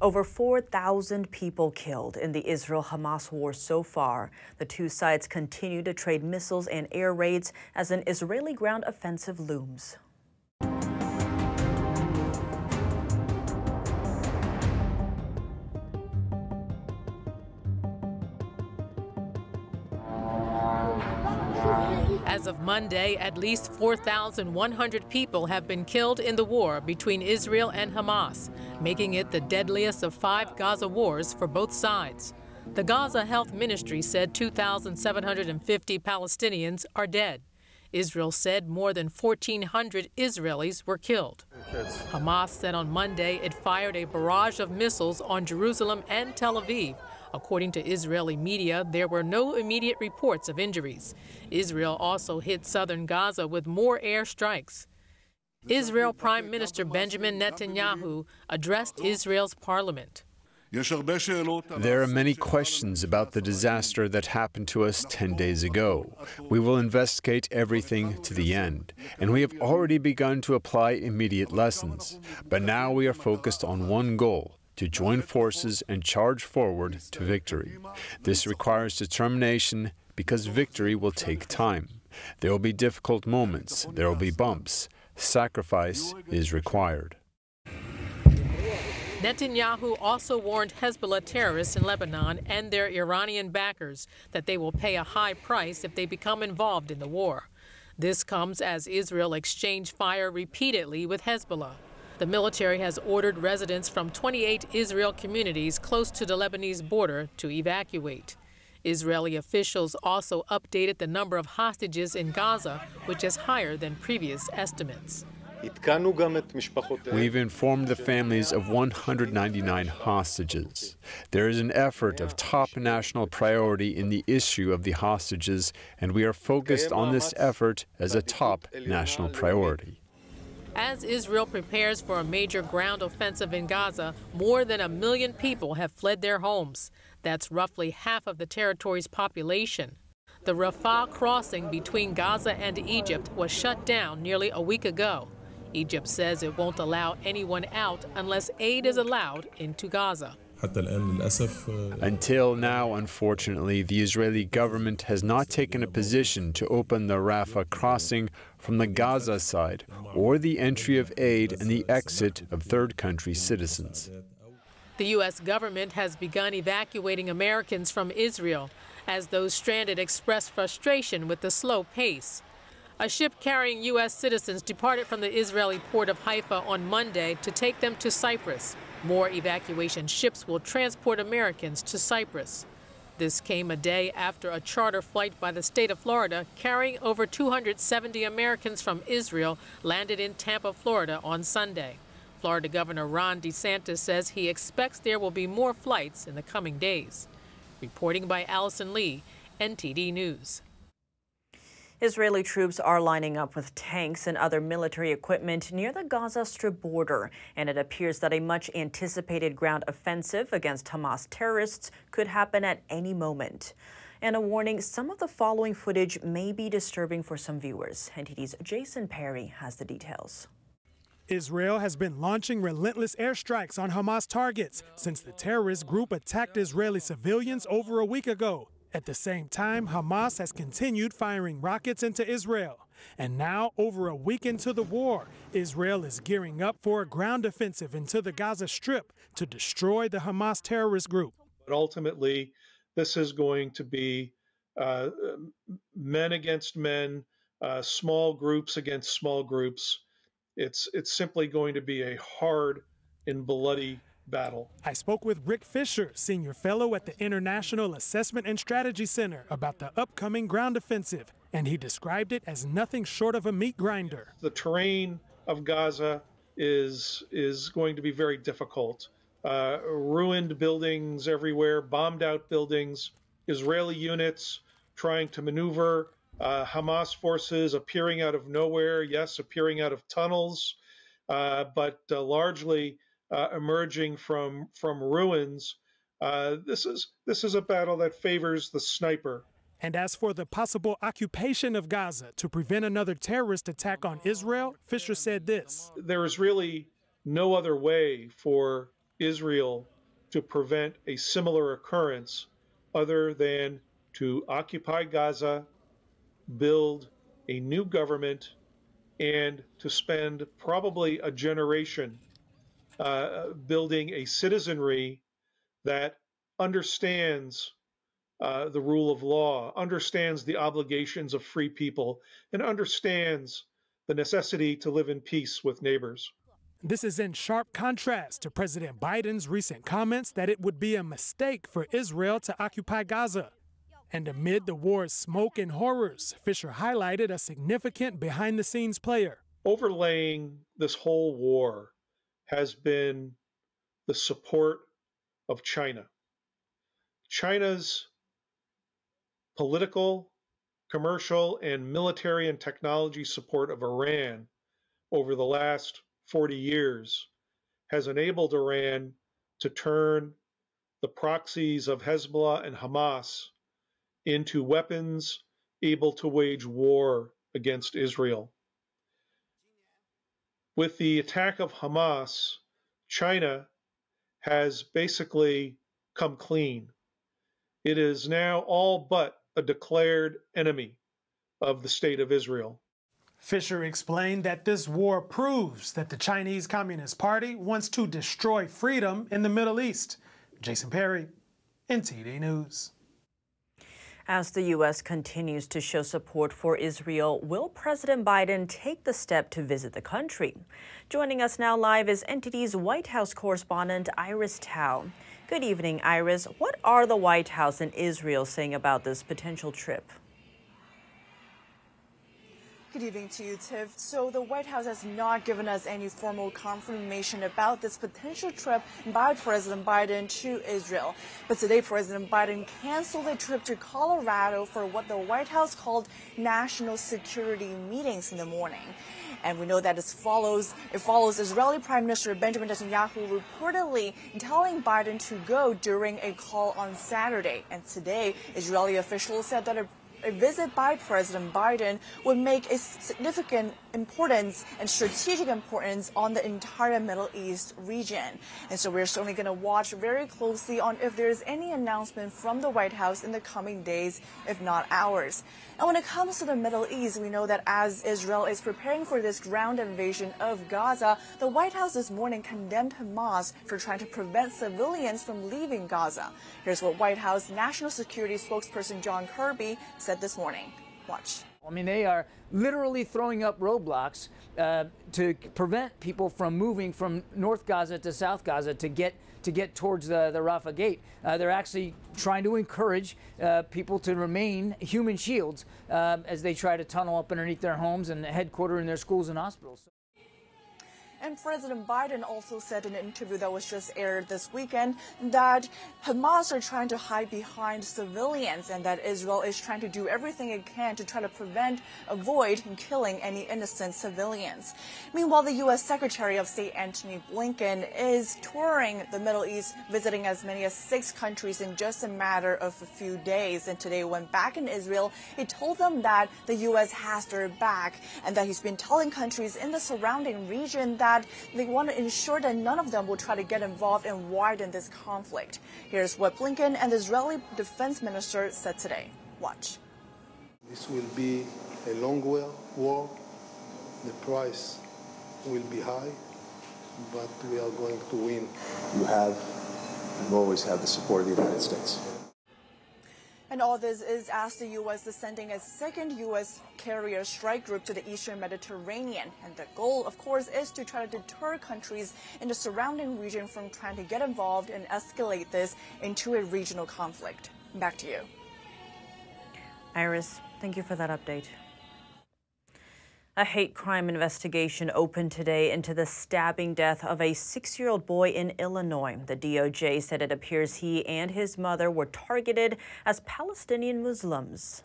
Over 4,000 people killed in the Israel-Hamas war so far. The two sides continue to trade missiles and air raids as an Israeli ground offensive looms. As of Monday, at least 4,100 people have been killed in the war between Israel and Hamas, making it the deadliest of 5 Gaza wars for both sides. The Gaza Health Ministry said 2,750 Palestinians are dead. Israel said more than 1,400 Israelis were killed. Hamas said on Monday it fired a barrage of missiles on Jerusalem and Tel Aviv. According to Israeli media, there were no immediate reports of injuries. Israel also hit southern Gaza with more air strikes. Israel Prime Minister Benjamin Netanyahu addressed Israel's parliament. There are many questions about the disaster that happened to us 10 days ago. We will investigate everything to the end, and we have already begun to apply immediate lessons. But now we are focused on one goal: to join forces and charge forward to victory. This requires determination because victory will take time. There will be difficult moments, there will be bumps. Sacrifice is required. Netanyahu also warned Hezbollah terrorists in Lebanon and their Iranian backers that they will pay a high price if they become involved in the war. This comes as Israel exchanged fire repeatedly with Hezbollah. The military has ordered residents from 28 Israel communities close to the Lebanese border to evacuate. Israeli officials also updated the number of hostages in Gaza, which is higher than previous estimates. We've informed the families of 199 hostages. There is an effort of top national priority in the issue of the hostages, and we are focused on this effort as a top national priority. As Israel prepares for a major ground offensive in Gaza, more than 1 million people have fled their homes. That's roughly half of the territory's population. The Rafah crossing between Gaza and Egypt was shut down nearly a week ago. Egypt says it won't allow anyone out unless aid is allowed into Gaza. Until now, unfortunately, the Israeli government has not taken a position to open the Rafah crossing from the Gaza side or the entry of aid and the exit of third country citizens. The U.S. government has begun evacuating Americans from Israel as those stranded express frustration with the slow pace. A ship carrying U.S. citizens departed from the Israeli port of Haifa on Monday to take them to Cyprus. More evacuation ships will transport Americans to Cyprus. This came a day after a charter flight by the state of Florida carrying over 270 Americans from Israel landed in Tampa, Florida on Sunday. Florida Governor Ron DeSantis says he expects there will be more flights in the coming days. Reporting by Allison Lee, NTD News. Israeli troops are lining up with tanks and other military equipment near the Gaza Strip border, and it appears that a much-anticipated ground offensive against Hamas terrorists could happen at any moment. And a warning, some of the following footage may be disturbing for some viewers. NTD's Jason Perry has the details. Israel has been launching relentless airstrikes on Hamas targets since the terrorist group attacked Israeli civilians over a week ago. At the same time, Hamas has continued firing rockets into Israel. And now, over a week into the war, Israel is gearing up for a ground offensive into the Gaza Strip to destroy the Hamas terrorist group. But ultimately, this is going to be men against men, small groups against small groups. It's simply going to be a hard and bloody battle. I spoke with Rick Fisher, senior fellow at the International Assessment and Strategy Center, about the upcoming ground offensive, and he described it as nothing short of a meat grinder. The terrain of Gaza is going to be very difficult. Ruined buildings everywhere, bombed out buildings, Israeli units trying to maneuver, Hamas forces appearing out of nowhere, yes, appearing out of tunnels, but largely emerging from ruins. This is a battle that favors the sniper. And as for the possible occupation of Gaza to prevent another terrorist attack on Israel, Fisher said this. There is really no other way for Israel to prevent a similar occurrence other than to occupy Gaza, build a new government, and to spend probably a generation building a citizenry that understands the rule of law, understands the obligations of free people, and understands the necessity to live in peace with neighbors. This is in sharp contrast to President Biden's recent comments that it would be a mistake for Israel to occupy Gaza. And amid the war's smoke and horrors, Fisher highlighted a significant behind-the-scenes player. Overlaying this whole war has been the support of China. China's political, commercial, and military and technology support of Iran over the last 40 years has enabled Iran to turn the proxies of Hezbollah and Hamas into weapons able to wage war against Israel. With the attack of Hamas, China has basically come clean. It is now all but a declared enemy of the state of Israel. Fisher explained that this war proves that the Chinese Communist Party wants to destroy freedom in the Middle East. Jason Perry, NTD News. As the U.S. continues to show support for Israel, will President Biden take the step to visit the country? Joining us now live is NTD's White House correspondent Iris Tao. Good evening, Iris. What are the White House and Israel saying about this potential trip? Good evening to you, Tiff. So the White House has not given us any formal confirmation about this potential trip by President Biden to Israel. But today, President Biden canceled a trip to Colorado for what the White House called national security meetings in the morning. And we know that it follows Israeli Prime Minister Benjamin Netanyahu reportedly telling Biden to go during a call on Saturday. And today, Israeli officials said that a visit by President Biden would make a significant importance and strategic importance on the entire Middle East region. And so we're certainly going to watch very closely on if there's any announcement from the White House in the coming days, if not hours. And when it comes to the Middle East, we know that as Israel is preparing for this ground invasion of Gaza, the White House this morning condemned Hamas for trying to prevent civilians from leaving Gaza. Here's what White House National Security spokesperson John Kirby said this morning. Watch. I mean, they are literally throwing up roadblocks to prevent people from moving from North Gaza to South Gaza to get towards the Rafah gate. They're actually trying to encourage people to remain human shields as they try to tunnel up underneath their homes and headquarter in their schools and hospitals. And President Biden also said in an interview that was just aired this weekend that Hamas are trying to hide behind civilians and that Israel is trying to do everything it can to try to avoid killing any innocent civilians. Meanwhile, the U.S. Secretary of State Antony Blinken is touring the Middle East, visiting as many as 6 countries in just a matter of a few days. And today, when back in Israel, he told them that the U.S. has their back and that he's been telling countries in the surrounding region that they want to ensure that none of them will try to get involved and widen this conflict. Here's what Blinken and the Israeli defense minister said today. Watch. This will be a long war. The price will be high, but we are going to win. You have and will always have the support of the United States. And all this is as the U.S. is sending a second U.S. carrier strike group to the eastern Mediterranean. And the goal, of course, is to try to deter countries in the surrounding region from trying to get involved and escalate this into a regional conflict. Back to you. Iris, thank you for that update. A hate crime investigation opened today into the stabbing death of a 6-year-old boy in Illinois. The DOJ said it appears he and his mother were targeted as Palestinian Muslims.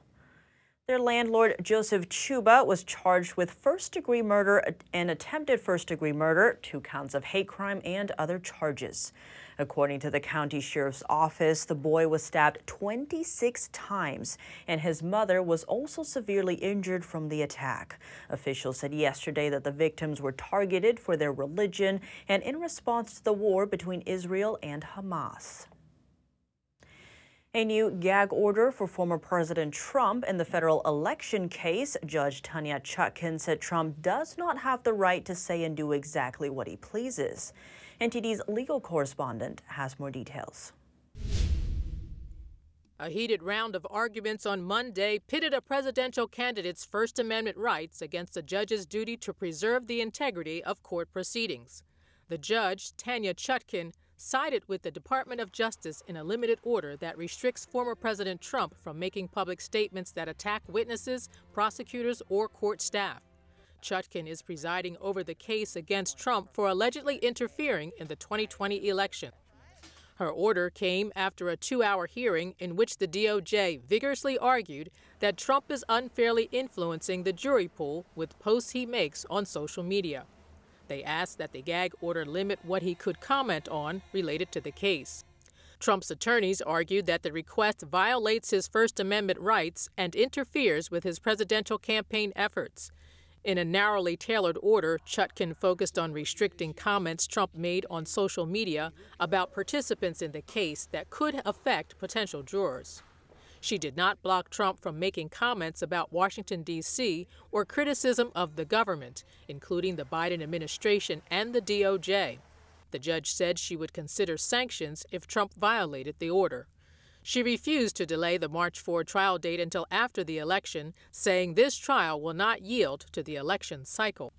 Their landlord, Joseph Chuba, was charged with first-degree murder and attempted first-degree murder, 2 counts of hate crime, and other charges. According to the county sheriff's office, the boy was stabbed 26 times, and his mother was also severely injured from the attack. Officials said yesterday that the victims were targeted for their religion and in response to the war between Israel and Hamas. A new gag order for former President Trump in the federal election case. Judge Tanya Chutkan said Trump does not have the right to say and do exactly what he pleases. NTD's legal correspondent has more details. A heated round of arguments on Monday pitted a presidential candidate's First Amendment rights against a judge's duty to preserve the integrity of court proceedings. The judge, Tanya Chutkan, sided with the Department of Justice in a limited order that restricts former President Trump from making public statements that attack witnesses, prosecutors, or court staff. Chutkan is presiding over the case against Trump for allegedly interfering in the 2020 election. Her order came after a 2-hour hearing in which the DOJ vigorously argued that Trump is unfairly influencing the jury pool with posts he makes on social media. They asked that the gag order limit what he could comment on related to the case. Trump's attorneys argued that the request violates his First Amendment rights and interferes with his presidential campaign efforts. In a narrowly tailored order, Chutkan focused on restricting comments Trump made on social media about participants in the case that could affect potential jurors. She did not block Trump from making comments about Washington, D.C. or criticism of the government, including the Biden administration and the DOJ. The judge said she would consider sanctions if Trump violated the order. She refused to delay the March 4 trial date until after the election, saying this trial will not yield to the election cycle.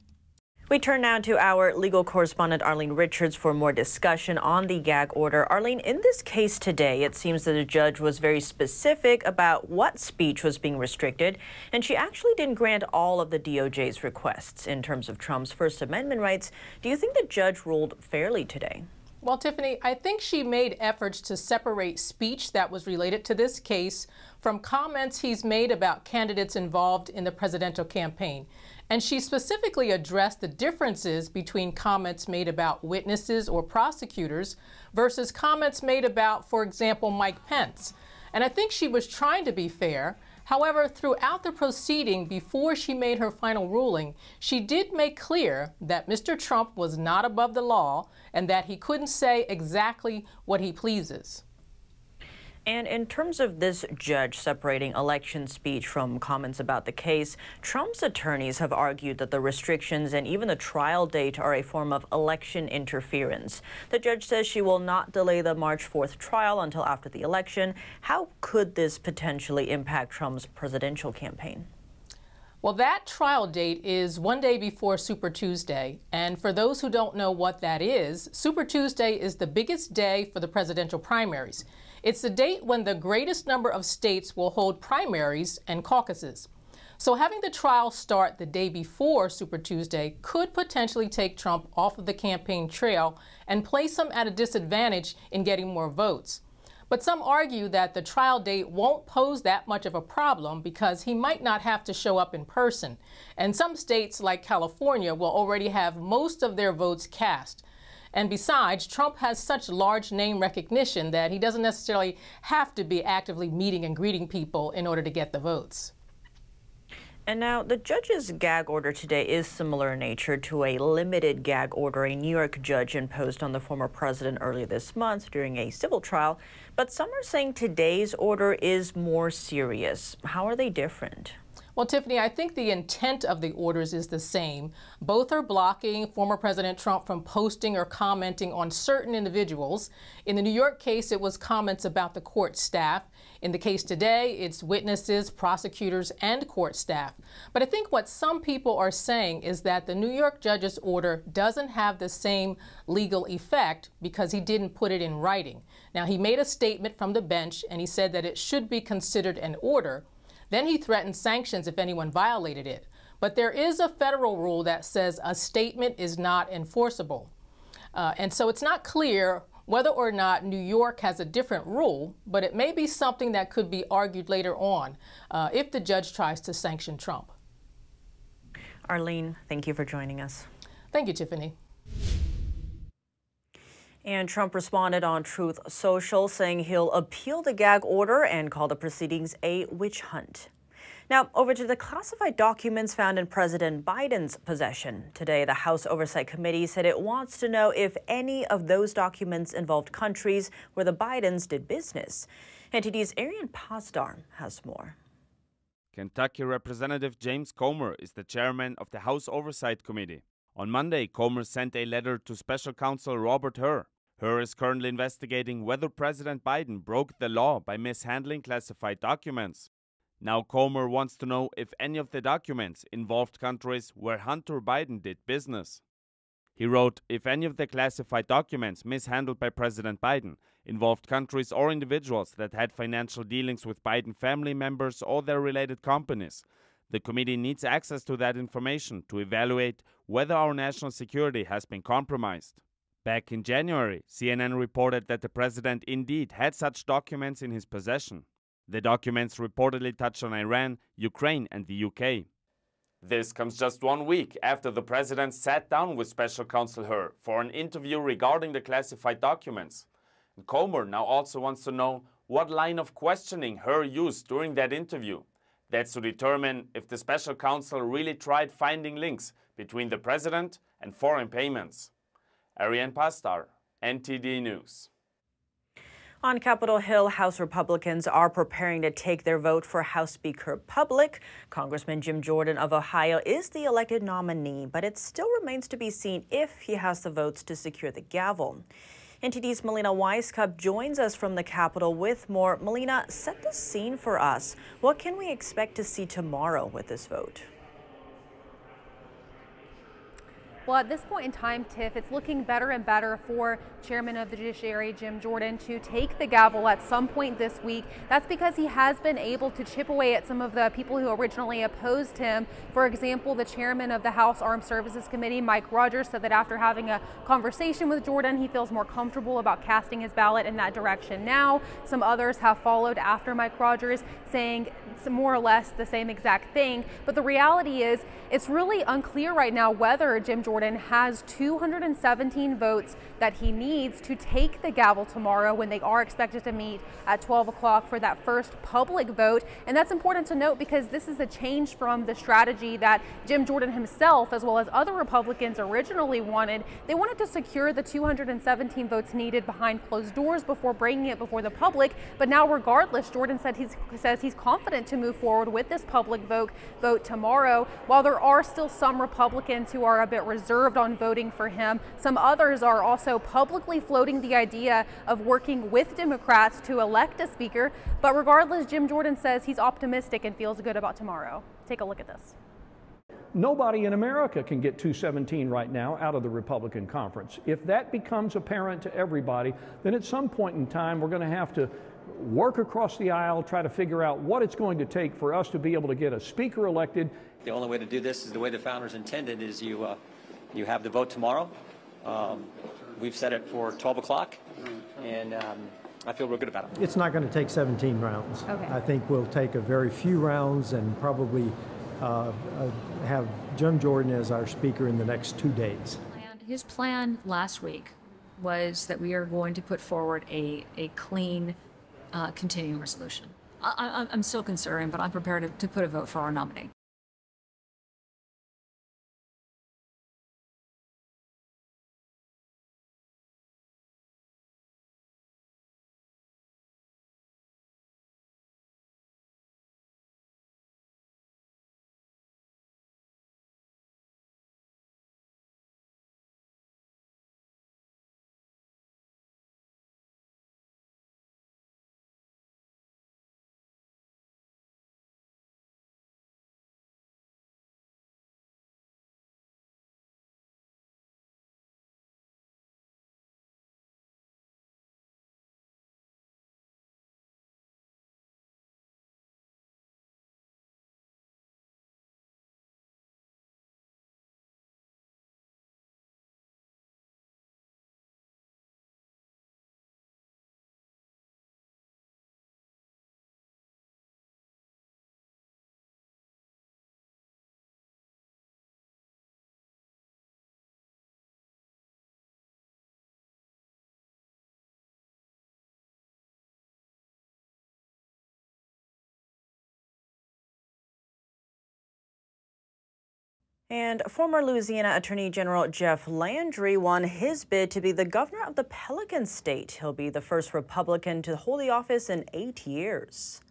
We turn now to our legal correspondent Arlene Richards for more discussion on the gag order. Arlene, in this case today, it seems that the judge was very specific about what speech was being restricted, and she actually didn't grant all of the DOJ's requests in terms of Trump's First Amendment rights. Do you think the judge ruled fairly today? Well, Tiffany, I think she made efforts to separate speech that was related to this case from comments he's made about candidates involved in the presidential campaign. And she specifically addressed the differences between comments made about witnesses or prosecutors versus comments made about, for example, Mike Pence. And I think she was trying to be fair. However, throughout the proceeding, before she made her final ruling, she did make clear that Mr. Trump was not above the law and that he couldn't say exactly what he pleases. And in terms of this judge separating election speech from comments about the case, Trump's attorneys have argued that the restrictions and even the trial date are a form of election interference. The judge says she will not delay the March 4th trial until after the election. How could this potentially impact Trump's presidential campaign? Well, that trial date is one day before Super Tuesday. And for those who don't know what that is, Super Tuesday is the biggest day for the presidential primaries. It's the date when the greatest number of states will hold primaries and caucuses. So having the trial start the day before Super Tuesday could potentially take Trump off of the campaign trail and place him at a disadvantage in getting more votes. But some argue that the trial date won't pose that much of a problem because he might not have to show up in person. And some states like California will already have most of their votes cast. And besides, Trump has such large name recognition that he doesn't necessarily have to be actively meeting and greeting people in order to get the votes. And now, the judge's gag order today is similar in nature to a limited gag order a New York judge imposed on the former president earlier this month during a civil trial. But some are saying today's order is more serious. How are they different? Well, Tiffany, I think the intent of the orders is the same. Both are blocking former President Trump from posting or commenting on certain individuals. In the New York case, it was comments about the court staff. In the case today, it's witnesses, prosecutors, and court staff. But I think what some people are saying is that the New York judge's order doesn't have the same legal effect because he didn't put it in writing. Now, he made a statement from the bench, and he said that it should be considered an order. Then he threatened sanctions if anyone violated it. But there is a federal rule that says a statement is not enforceable. And so it's not clear whether or not New York has a different rule, but it may be something that could be argued later on if the judge tries to sanction Trump. Arlene, thank you for joining us. Thank you, Tiffany. And Trump responded on Truth Social, saying he'll appeal the gag order and call the proceedings a witch hunt. Now, over to the classified documents found in President Biden's possession. Today, the House Oversight Committee said it wants to know if any of those documents involved countries where the Bidens did business. NTD's Arian Pasdar has more. Kentucky Representative James Comer is the chairman of the House Oversight Committee. On Monday, Comer sent a letter to Special Counsel Robert Hur. Hur is currently investigating whether President Biden broke the law by mishandling classified documents. Now Comer wants to know if any of the documents involved countries where Hunter Biden did business. He wrote, if any of the classified documents mishandled by President Biden involved countries or individuals that had financial dealings with Biden family members or their related companies, the committee needs access to that information to evaluate whether our national security has been compromised. Back in January, CNN reported that the president indeed had such documents in his possession. The documents reportedly touched on Iran, Ukraine, and the UK. This comes just 1 week after the president sat down with Special Counsel Hur for an interview regarding the classified documents. And Comer now also wants to know what line of questioning Hur used during that interview. That's to determine if the special counsel really tried finding links between the president and foreign payments. Arian Pasdar, NTD News. On Capitol Hill, House Republicans are preparing to take their vote for House Speaker public. Congressman Jim Jordan of Ohio is the elected nominee, but it still remains to be seen if he has the votes to secure the gavel. NTD's Melina Weisskopf joins us from the Capitol with more. Melina, set the scene for us. What can we expect to see tomorrow with this vote? Well, at this point in time, Tiff, it's looking better and better for Chairman of the Judiciary, Jim Jordan, to take the gavel at some point this week. That's because he has been able to chip away at some of the people who originally opposed him. For example, the chairman of the House Armed Services Committee, Mike Rogers, said that after having a conversation with Jordan, he feels more comfortable about casting his ballot in that direction now. Some others have followed after Mike Rogers, saying more or less the same exact thing. But the reality is, it's really unclear right now whether Jim Jordan has 217 votes that he needs to take the gavel tomorrow when they are expected to meet at 12 o'clock for that first public vote. And that's important to note because this is a change from the strategy that Jim Jordan himself, as well as other Republicans, originally wanted. They wanted to secure the 217 votes needed behind closed doors before bringing it before the public. But now, regardless, Jordan says he's confident to move forward with this public vote tomorrow. While there are still some Republicans who are a bit reserved on voting for him, some others are also publicly floating the idea of working with Democrats to elect a speaker. But regardless, Jim Jordan says he's optimistic and feels good about tomorrow. Take a look at this. Nobody in America can get 217 right now out of the Republican conference. If that becomes apparent to everybody, then at some point in time we're going to have to work across the aisle, try to figure out what it's going to take for us to be able to get a speaker elected. The only way to do this is the way the founders intended, is you have the vote tomorrow. We've set it for 12 o'clock, and I feel real good about it. It's not going to take 17 rounds. Okay. I think we'll take a very few rounds and probably have Jim Jordan as our speaker in the next 2 days. His plan last week was that we are going to put forward a clean continuing resolution. I'm still concerned, but I'm prepared to put a vote for our nominee. And former Louisiana Attorney General Jeff Landry won his bid to be the governor of the Pelican State. He'll be the first Republican to hold the office in 8 years.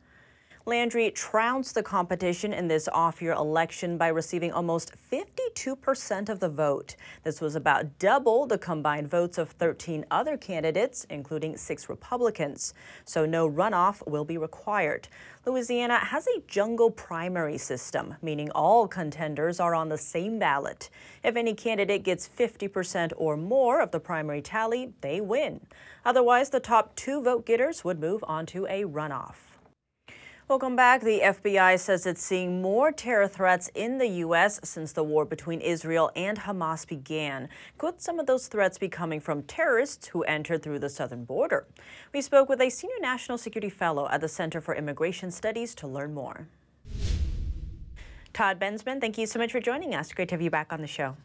Landry trounced the competition in this off-year election by receiving almost 52% of the vote. This was about double the combined votes of 13 other candidates, including 6 Republicans. So no runoff will be required. Louisiana has a jungle primary system, meaning all contenders are on the same ballot. If any candidate gets 50% or more of the primary tally, they win. Otherwise, the top 2 vote getters would move on to a runoff. Welcome back. The FBI says it's seeing more terror threats in the U.S. since the war between Israel and Hamas began. Could some of those threats be coming from terrorists who entered through the southern border? We spoke with a senior national security fellow at the Center for Immigration Studies to learn more. Todd Bensman, thank you so much for joining us. Great to have you back on the show.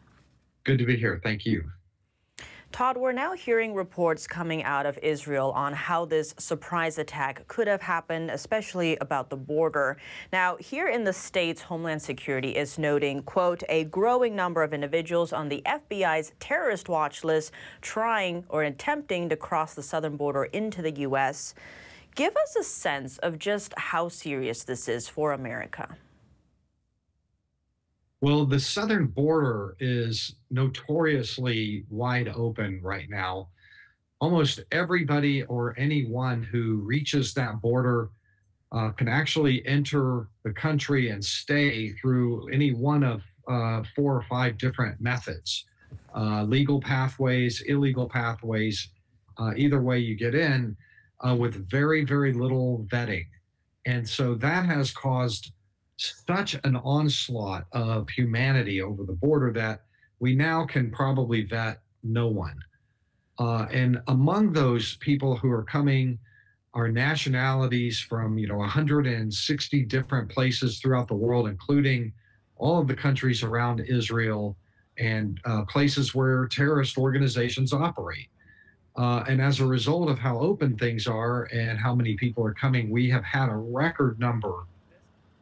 Good to be here. Thank you. Todd, we're now hearing reports coming out of Israel on how this surprise attack could have happened, especially about the border. Now, here in the States, Homeland Security is noting, quote, a growing number of individuals on the FBI's terrorist watch list trying or attempting to cross the southern border into the U.S. Give us a sense of just how serious this is for America. Well, the southern border is notoriously wide open right now. Almost everybody or anyone who reaches that border can actually enter the country and stay through any one of 4 or 5 different methods. Legal pathways, illegal pathways, either way you get in with very, very little vetting. And so that has caused such an onslaught of humanity over the border that we now can probably vet no one. And among those people who are coming are nationalities from, 160 different places throughout the world, including all of the countries around Israel and places where terrorist organizations operate. And as a result of how open things are and how many people are coming, we have had a record number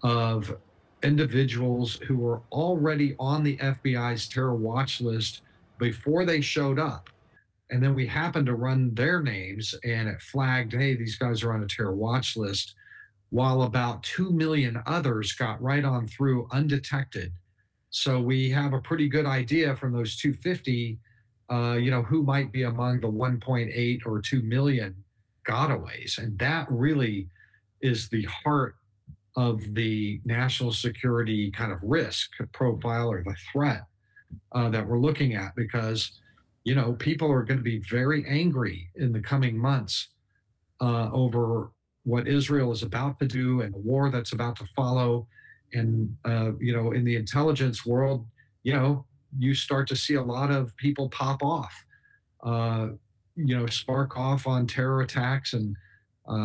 of individuals who were already on the FBI's terror watch list before they showed up. And then we happened to run their names and it flagged, hey, these guys are on a terror watch list, while about 2 million others got right on through undetected. So we have a pretty good idea from those 250, who might be among the 1.8 or 2 million gotaways. And that really is the heart of the national security kind of risk profile or the threat that we're looking at, because, people are going to be very angry in the coming months over what Israel is about to do and the war that's about to follow. And, in the intelligence world, you start to see a lot of people pop off, spark off on terror attacks and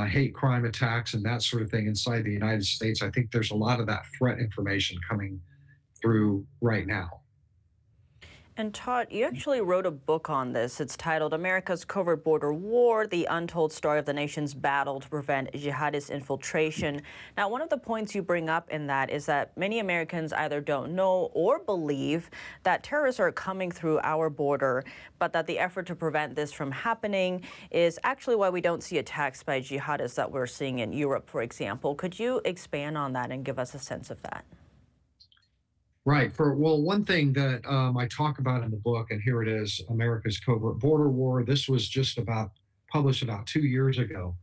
hate crime attacks and that sort of thing inside the United States. I think there's a lot of that threat information coming through right now. And Todd, you actually wrote a book on this. It's titled America's Covert Border War, The Untold Story of the Nation's Battle to Prevent Jihadist Infiltration. Now, one of the points you bring up in that is that many Americans either don't know or believe that terrorists are coming through our border, but that the effort to prevent this from happening is actually why we don't see attacks by jihadists that we're seeing in Europe, for example. Could you expand on that and give us a sense of that? Right. One thing that I talk about in the book, and here it is, America's Covert Border War. This was just published about 2 years ago.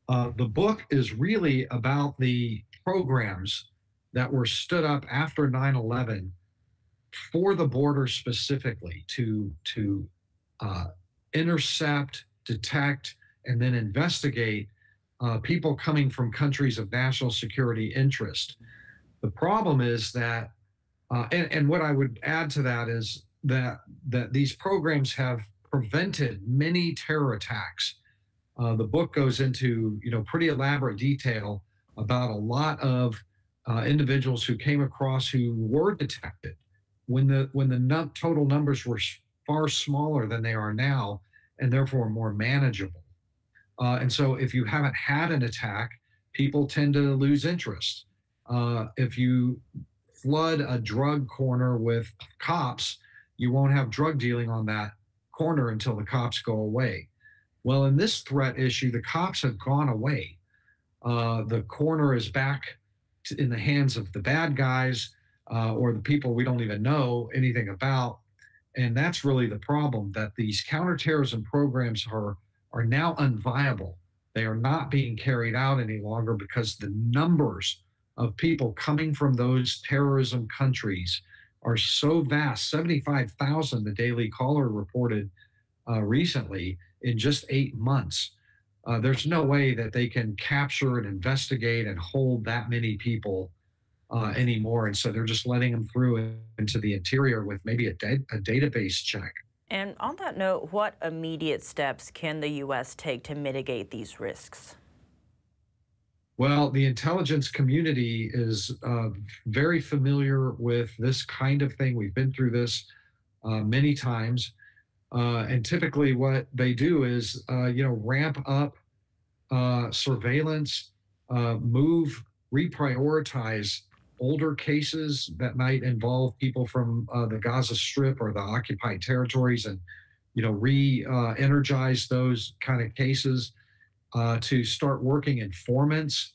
The book is really about the programs that were stood up after 9/11 for the border specifically to intercept, detect, and then investigate people coming from countries of national security interest. The problem is that and what I would add to that is that these programs have prevented many terror attacks. The book goes into pretty elaborate detail about a lot of individuals who came across who were detected when the total numbers were far smaller than they are now, and therefore more manageable. And so if you haven't had an attack, people tend to lose interest. If you flood a drug corner with cops, you won't have drug dealing on that corner until the cops go away. Well, in this threat issue, the cops have gone away. The corner is back in the hands of the bad guys or the people we don't even know anything about. And that's really the problem, that these counterterrorism programs are now unviable. They are not being carried out any longer because the numbers of people coming from those terrorism countries are so vast. 75,000, the Daily Caller reported recently, in just 8 months. There's no way that they can capture and investigate and hold that many people anymore. And so they're just letting them through into the interior with maybe a database check. And on that note, what immediate steps can the U.S. take to mitigate these risks? Well, the intelligence community is very familiar with this kind of thing. We've been through this many times. And typically what they do is, ramp up surveillance, reprioritize older cases that might involve people from the Gaza Strip or the occupied territories and, re-energize those kind of cases, to start working informants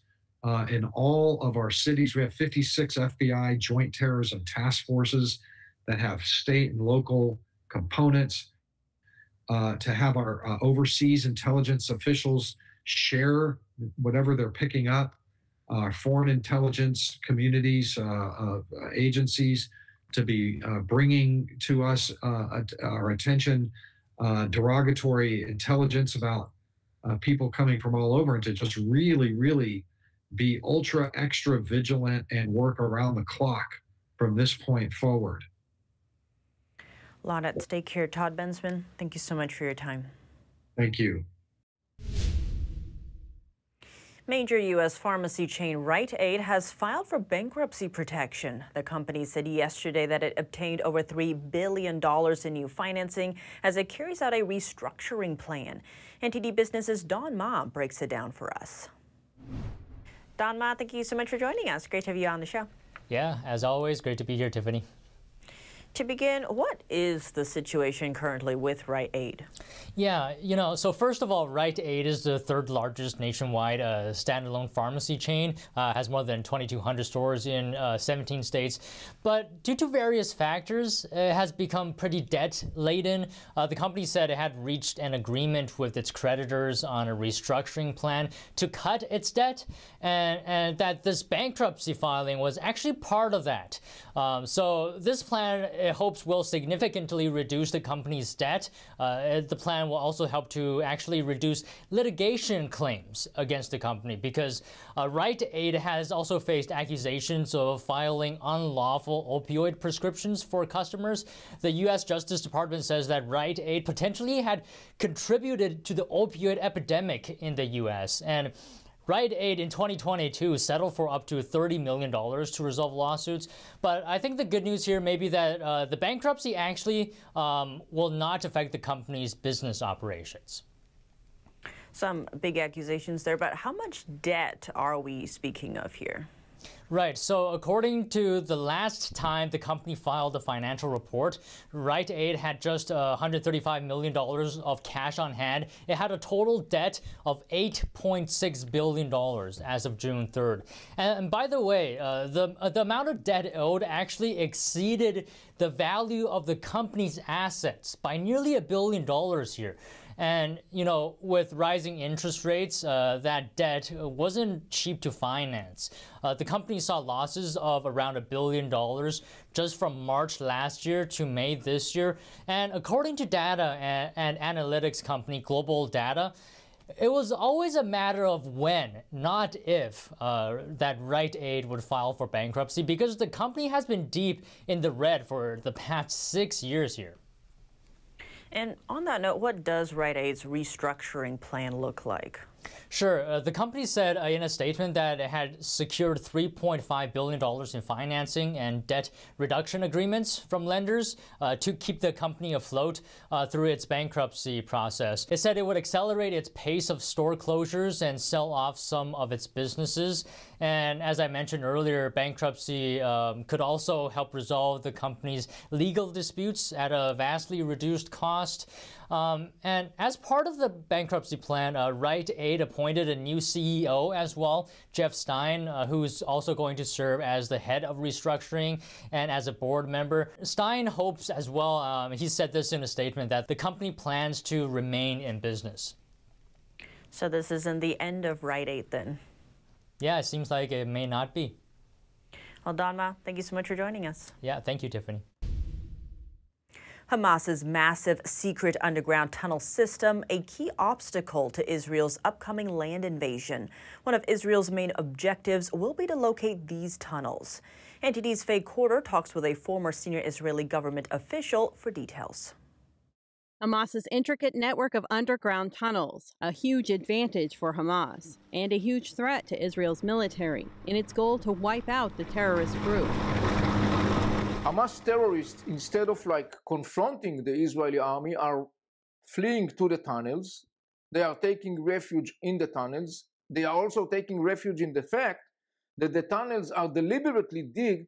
in all of our cities. We have 56 FBI joint terrorism task forces that have state and local components, to have our overseas intelligence officials share whatever they're picking up, foreign intelligence communities, agencies, to be bringing to us our attention derogatory intelligence about people coming from all over, and to just really, really be ultra extra vigilant and work around the clock from this point forward. A lot at stake here. Todd Bensman, thank you so much for your time. Thank you. Major U.S. pharmacy chain Rite has filed for bankruptcy protection. The company said yesterday that it obtained over $3 billion in new financing as it carries out a restructuring plan. NTD Business's Don Ma breaks it down for us. Don Ma, thank you so much for joining us. Great to have you on the show. Yeah, as always, great to be here, Tiffany. To begin, what is the situation currently with Rite? Yeah, so first of all, Rite is the third largest nationwide standalone pharmacy chain, has more than 2,200 stores in 17 states. But due to various factors, it has become pretty debt-laden. The company said it had reached an agreement with its creditors on a restructuring plan to cut its debt, and that this bankruptcy filing was actually part of that. So this plan, it hopes, will significantly reduce the company's debt. The plan will also help to actually reduce litigation claims against the company, because Rite has also faced accusations of filing unlawful opioid prescriptions for customers. The U.S. Justice Department says that Rite potentially had contributed to the opioid epidemic in the U.S. And Rite in 2022 settled for up to $30 million to resolve lawsuits. But I think the good news here may be that the bankruptcy actually will not affect the company's business operations. Some big accusations there, but how much debt are we speaking of here? Right. So according to the last time the company filed a financial report, Rite had just $135 million of cash on hand. It had a total debt of $8.6 billion as of June 3rd. And by the way, the amount of debt owed actually exceeded the value of the company's assets by nearly $1 billion here. And, with rising interest rates, that debt wasn't cheap to finance. The company saw losses of around $1 billion just from March last year to May this year. And according to data and analytics company Global Data, it was always a matter of when, not if, that Rite would file for bankruptcy, because the company has been deep in the red for the past 6 years here. And on that note, what does Rite Aid's restructuring plan look like? Sure. The company said in a statement that it had secured $3.5 billion in financing and debt reduction agreements from lenders to keep the company afloat through its bankruptcy process. It said it would accelerate its pace of store closures and sell off some of its businesses. And as I mentioned earlier, bankruptcy could also help resolve the company's legal disputes at a vastly reduced cost. And as part of the bankruptcy plan, Rite appointed a new CEO as well, Jeff Stein, who's also going to serve as the head of restructuring and as a board member. Stein hopes as well, he said this in a statement, that the company plans to remain in business. So this isn't the end of Rite then? Yeah, it seems like it may not be. Well, Donma, thank you so much for joining us. Yeah, thank you, Tiffany. Hamas's massive secret underground tunnel system, a key obstacle to Israel's upcoming land invasion. One of Israel's main objectives will be to locate these tunnels. NTD's Faye Quarter talks with a former senior Israeli government official for details. Hamas's intricate network of underground tunnels, a huge advantage for Hamas, and a huge threat to Israel's military in its goal to wipe out the terrorist group. Hamas terrorists, instead of confronting the Israeli army, are fleeing to the tunnels. They are taking refuge in the tunnels. They are also taking refuge in the fact that the tunnels are deliberately digged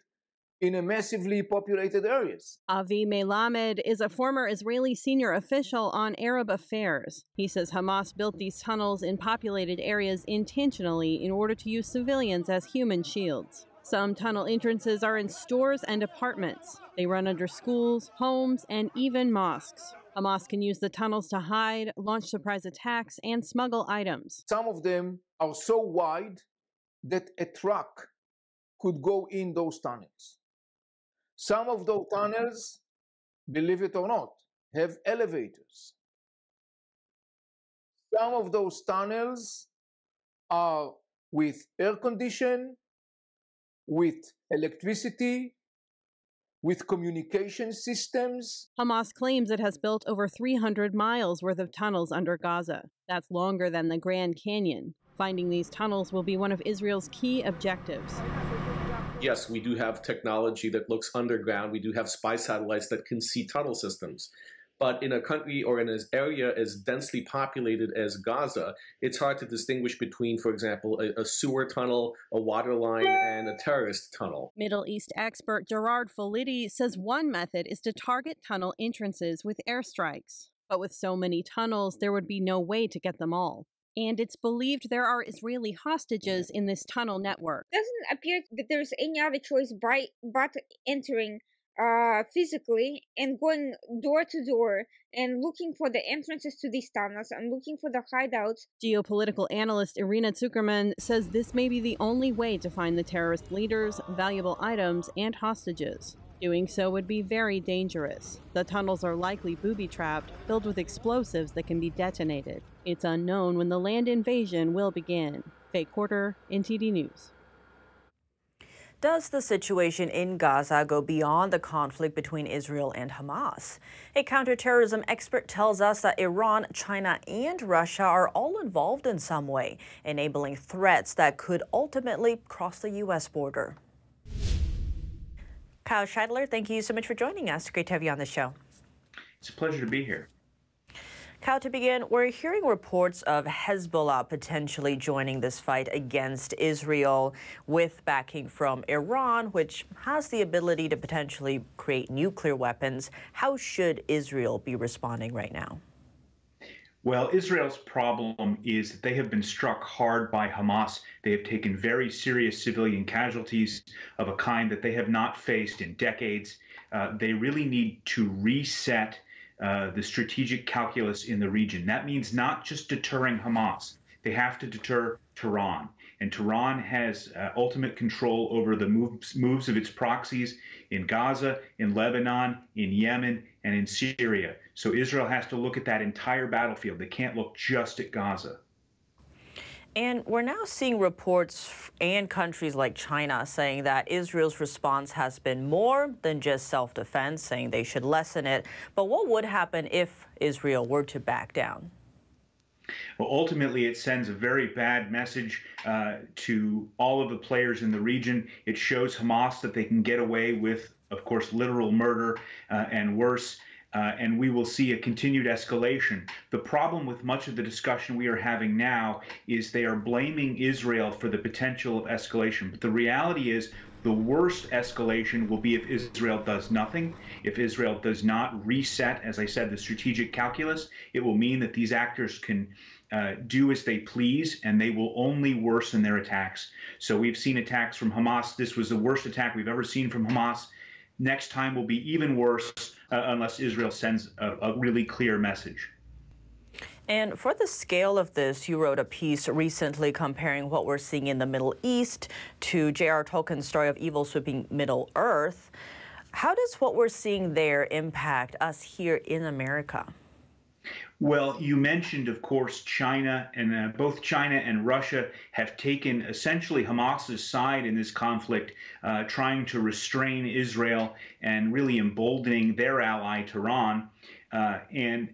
in a massively populated areas. Avi Melamed is a former Israeli senior official on Arab affairs. He says Hamas built these tunnels in populated areas intentionally in order to use civilians as human shields. Some tunnel entrances are in stores and apartments. They run under schools, homes, and even mosques. Hamas can use the tunnels to hide, launch surprise attacks, and smuggle items. Some of them are so wide that a truck could go in those tunnels. Some of those tunnels, believe it or not, have elevators. Some of those tunnels are with air conditioning, with electricity, with communication systems. Hamas claims it has built over 300 miles worth of tunnels under Gaza. That's longer than the Grand Canyon. Finding these tunnels will be one of Israel's key objectives. Yes, we do have technology that looks underground. We do have spy satellites that can see tunnel systems. But in a country or in an area as densely populated as Gaza, it's hard to distinguish between, for example, a sewer tunnel, a water line, and a terrorist tunnel. Middle East expert Gerard Folidi says one method is to target tunnel entrances with airstrikes. But with so many tunnels, there would be no way to get them all. And it's believed there are Israeli hostages in this tunnel network. It doesn't appear that there's any other choice but entering physically and going door to door and looking for the entrances to these tunnels and looking for the hideouts. Geopolitical analyst Irina Zuckerman says this may be the only way to find the terrorist leaders, valuable items, and hostages. Doing so would be very dangerous. The tunnels are likely booby-trapped, filled with explosives that can be detonated. It's unknown when the land invasion will begin. Faye Quarter, NTD News. Does the situation in Gaza go beyond the conflict between Israel and Hamas? A counterterrorism expert tells us that Iran, China, and Russia are all involved in some way, enabling threats that could ultimately cross the U.S. border. Kyle Shideler, thank you so much for joining us. Great to have you on the show. It's a pleasure to be here. Kyle, to begin, we're hearing reports of Hezbollah potentially joining this fight against Israel with backing from Iran, which has the ability to potentially create nuclear weapons. How should Israel be responding right now? Well, Israel's problem is that they have been struck hard by Hamas. They have taken very serious civilian casualties of a kind that they have not faced in decades. They really need to reset the strategic calculus in the region. That means not just deterring Hamas. They have to deter Tehran. And Tehran has ultimate control over the moves of its proxies in Gaza, in Lebanon, in Yemen, and in Syria. So Israel has to look at that entire battlefield. They can't look just at Gaza. And we're now seeing reports and countries like China saying that Israel's response has been more than just self-defense, saying they should lessen it. But what would happen if Israel were to back down? Well, ultimately, it sends a very bad message to all of the players in the region. It shows Hamas that they can get away with, of course, literal murder and worse. And we will see a continued escalation. The problem with much of the discussion we are having now is they are blaming Israel for the potential of escalation. But the reality is the worst escalation will be if Israel does nothing. If Israel does not reset, as I said, the strategic calculus, it will mean that these actors can do as they please, and they will only worsen their attacks. So we've seen attacks from Hamas. This was the worst attack we've ever seen from Hamas. Next time will be even worse unless Israel sends a really clear message. And for the scale of this, you wrote a piece recently comparing what we're seeing in the Middle East to J.R. Tolkien's story of evil sweeping Middle Earth. How does what we're seeing there impact us here in America? Well, you mentioned, of course, China, and both China and Russia have taken essentially Hamas's side in this conflict, trying to restrain Israel and really emboldening their ally, Tehran. And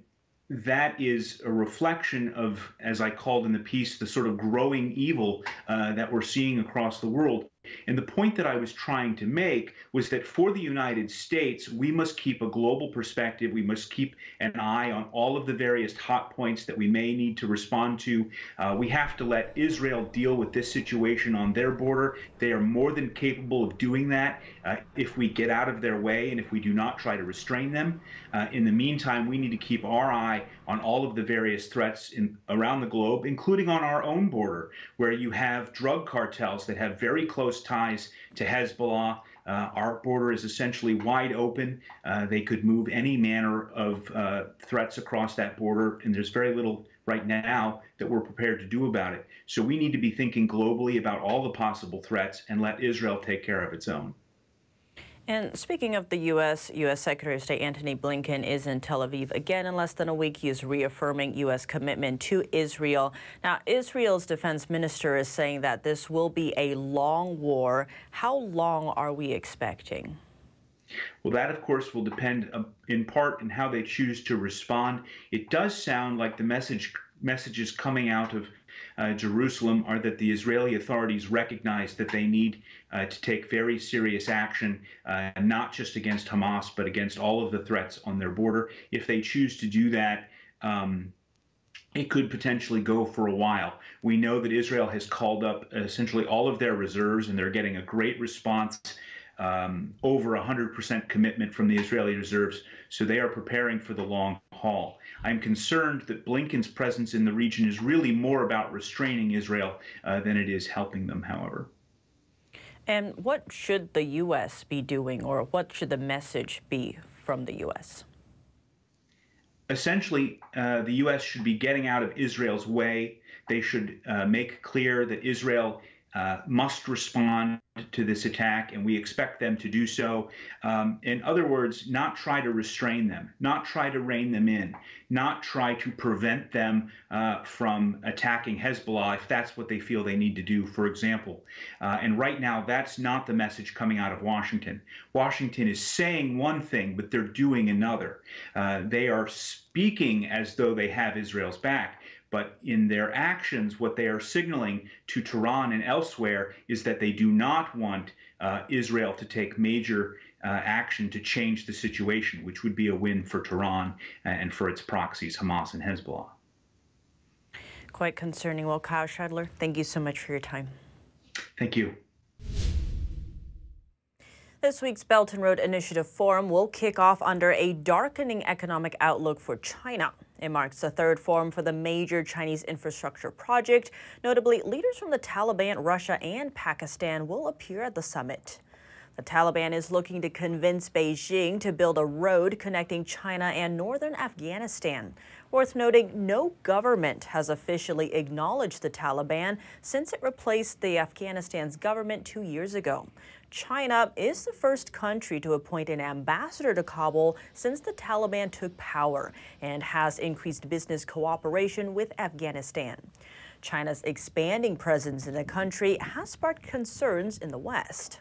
that is a reflection of, as I called in the piece, the sort of growing evil that we're seeing across the world. And the point that I was trying to make was that for the United States, we must keep a global perspective. We must keep an eye on all of the various hot points that we may need to respond to. We have to let Israel deal with this situation on their border. They are more than capable of doing that if we get out of their way and if we do not try to restrain them. In the meantime, we need to keep our eye on all of the various threats around the globe, including on our own border, where you have drug cartels that have very close ties to Hezbollah. Our border is essentially wide open. They could move any manner of threats across that border, and there's very little right now that we're prepared to do about it. So we need to be thinking globally about all the possible threats and let Israel take care of its own. And speaking of the U.S., U.S. Secretary of State Antony Blinken is in Tel Aviv again in less than a week. He is reaffirming U.S. commitment to Israel. Now, Israel's defense minister is saying that this will be a long war. How long are we expecting? Well, that, of course, will depend in part on how they choose to respond. It does sound like the messages coming out of Jerusalem are that the Israeli authorities recognize that they need to take very serious action, not just against Hamas, but against all of the threats on their border. If they choose to do that, it could potentially go for a while. We know that Israel has called up essentially all of their reserves, and they're getting a great response, over 100% commitment from the Israeli reserves. So they are preparing for the long haul. I'm concerned that Blinken's presence in the region is really more about restraining Israel than it is helping them, however. And what should the U.S. be doing, or what should the message be from the U.S.? Essentially, the U.S. should be getting out of Israel's way. They should make clear that Israel must respond to this attack, and we expect them to do so. In other words, not try to restrain them, not try to rein them in, not try to prevent them from attacking Hezbollah if that's what they feel they need to do, for example. And right now, that's not the message coming out of Washington. Washington is saying one thing, but they're doing another. They are speaking as though they have Israel's back. But in their actions, what they are signaling to Tehran and elsewhere is that they do not want Israel to take major action to change the situation, which would be a win for Tehran and for its proxies, Hamas and Hezbollah. Quite concerning. Well, Kyle Shideler, thank you so much for your time. Thank you. This week's Belt and Road Initiative Forum will kick off under a darkening economic outlook for China. It marks the third forum for the major Chinese infrastructure project. Notably, leaders from the Taliban, Russia, and Pakistan will appear at the summit. The Taliban is looking to convince Beijing to build a road connecting China and northern Afghanistan. Worth noting, no government has officially acknowledged the Taliban since it replaced the Afghanistan's government 2 years ago. China is the first country to appoint an ambassador to Kabul since the Taliban took power and has increased business cooperation with Afghanistan. China's expanding presence in the country has sparked concerns in the West.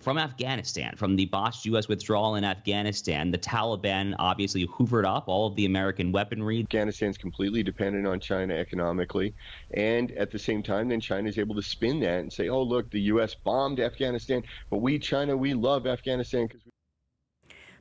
from Afghanistan, from the botched U.S. withdrawal in Afghanistan. The Taliban obviously hoovered up all of the American weaponry. Afghanistan's completely dependent on China economically, and at the same time, then China is able to spin that and say, oh, look, the U.S. bombed Afghanistan, but we, China, we love Afghanistan because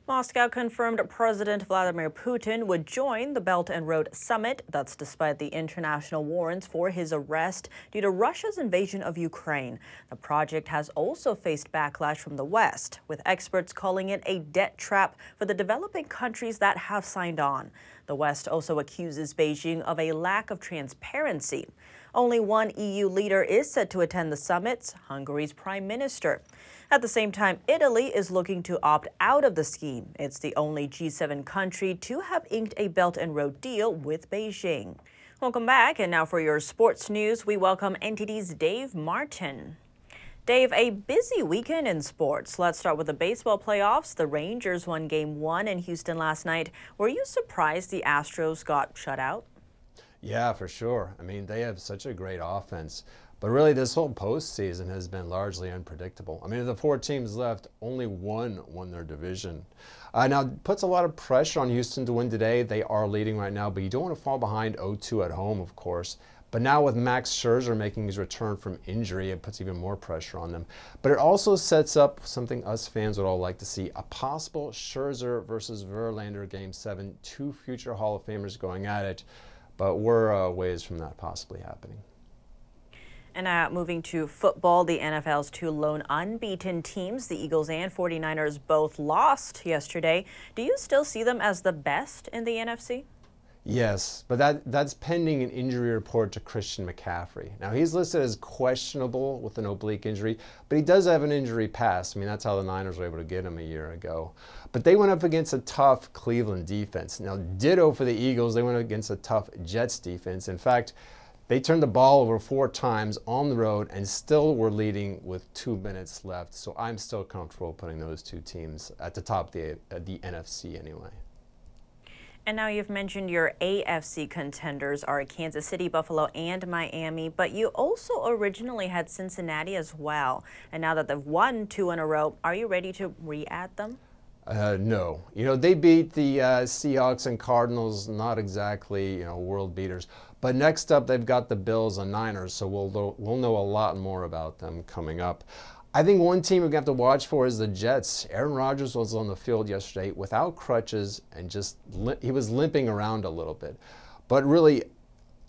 Moscow confirmed President Vladimir Putin would join the Belt and Road Summit. That's despite the international warrants for his arrest due to Russia's invasion of Ukraine. The project has also faced backlash from the West, with experts calling it a debt trap for the developing countries that have signed on. The West also accuses Beijing of a lack of transparency. Only one EU leader is set to attend the summit, Hungary's prime minister. At the same time, Italy is looking to opt out of the scheme. It's the only G7 country to have inked a Belt and Road deal with Beijing. Welcome back, and now for your sports news, we welcome NTD's Dave Martin. Dave, a busy weekend in sports. Let's start with the baseball playoffs. The Rangers won Game 1 in Houston last night. Were you surprised the Astros got shut out? Yeah, for sure. I mean, they have such a great offense. But really, this whole postseason has been largely unpredictable. I mean, of the 4 teams left, only one won their division. Now, it puts a lot of pressure on Houston to win today. They are leading right now, but you don't want to fall behind 0-2 at home, of course. But now with Max Scherzer making his return from injury, it puts even more pressure on them. But it also sets up something us fans would all like to see, a possible Scherzer versus Verlander Game 7, 2 future Hall of Famers going at it. But we're ways from that possibly happening. And now moving to football, the NFL's 2 lone unbeaten teams, the Eagles and 49ers, both lost yesterday. Do you still see them as the best in the NFC? Yes, but that's pending an injury report to Christian McCaffrey. Now, he's listed as questionable with an oblique injury, but he does have an injury past. I mean, that's how the Niners were able to get him a year ago. But they went up against a tough Cleveland defense. Now, ditto for the Eagles. They went up against a tough Jets defense. In fact, they turned the ball over 4 times on the road and still were leading with 2 minutes left. So I'm still comfortable putting those 2 teams at the top of the NFC anyway. And now you've mentioned your AFC contenders are Kansas City, Buffalo, and Miami, but you also originally had Cincinnati as well. And now that they've won 2 in a row, are you ready to re-add them? No. You know, they beat the Seahawks and Cardinals, not exactly, you know, world beaters. But next up, they've got the Bills and Niners, so we'll know a lot more about them coming up. I think one team we're going to have to watch for is the Jets. Aaron Rodgers was on the field yesterday without crutches and just he was limping around a little bit. But really,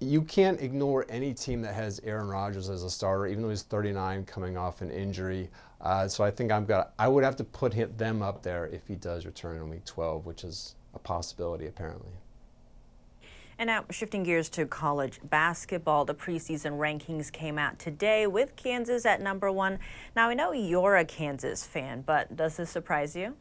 you can't ignore any team that has Aaron Rodgers as a starter, even though he's 39 coming off an injury. So I think I would have to put them up there if he does return in Week 12, which is a possibility apparently. And now shifting gears to college basketball, the preseason rankings came out today with Kansas at #1. Now, I know you're a Kansas fan, but does this surprise you?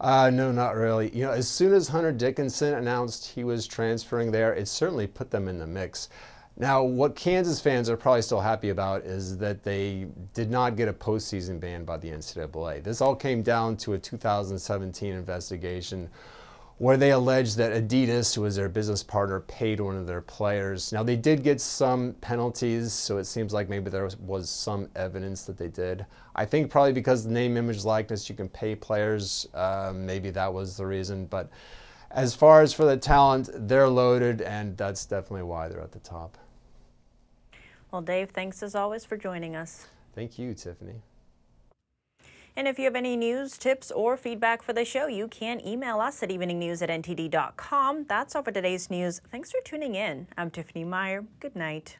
No, not really. You know, as soon as Hunter Dickinson announced he was transferring there, it certainly put them in the mix. Now, what Kansas fans are probably still happy about is that they did not get a postseason ban by the NCCA. This all came down to a 2017 investigation where they alleged that Adidas, who was their business partner, paid one of their players. Now, they did get some penalties, so it seems like maybe there was some evidence that they did. I think probably because the name, image, likeness, you can pay players, maybe that was the reason. But as far as for the talent, they're loaded, and that's definitely why they're at the top. Well, Dave, thanks as always for joining us. Thank you, Tiffany. And if you have any news, tips, or feedback for the show, you can email us at eveningnews@ntd.com. That's all for today's news. Thanks for tuning in. I'm Tiffany Meyer. Good night.